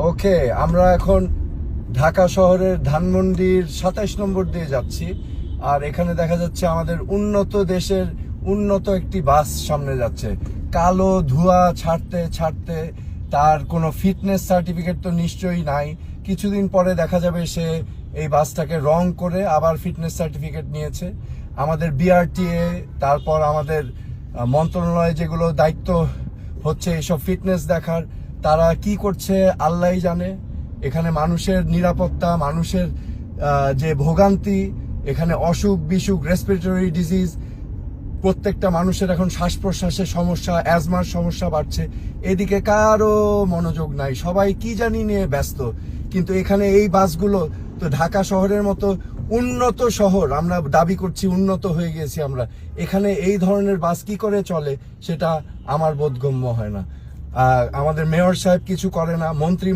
ওকে, আমরা এখন ঢাকা শহরের ধানমন্ডির 27 নম্বর দিয়ে যাচ্ছি। আর এখানে দেখা যাচ্ছে আমাদের উন্নত দেশের উন্নত একটি বাস সামনে যাচ্ছে। কালো ধোঁয়া ছাড়তে ছাড়তে তার কোনো ফিটনেস সার্টিফিকেট তো নিশ্চয়ই নাই। কিছুদিন পরে দেখা যাবে সে এই বাসটাকে রং করে আবার ফিটনেস সার্টিফিকেট নিয়েছে। আমাদের বিআরটিএ, তারপর আমাদের মন্ত্রণালয়ে যেগুলো দায়িত্ব হচ্ছে এসব ফিটনেস দেখার, তারা কি করছে আল্লাহই জানে। এখানে মানুষের নিরাপত্তা, মানুষের যে ভোগান্তি, এখানে অসুখ বিসুখ, রেসপিরেটরি ডিজিজ, প্রত্যেকটা মানুষের এখন শ্বাস প্রশ্বাসের সমস্যা, অ্যাজমার সমস্যা বাড়ছে। এদিকে কারো মনোযোগ নাই, সবাই কি জানি নিয়ে ব্যস্ত। কিন্তু এখানে এই বাসগুলো তো ঢাকা শহরের মতো উন্নত শহর, আমরা দাবি করছি উন্নত হয়ে গেছি আমরা, এখানে এই ধরনের বাস কি করে চলে সেটা আমার বোধগম্য হয় না। আমাদের মেয়র সাহেব কিছু করে না, মন্ত্রী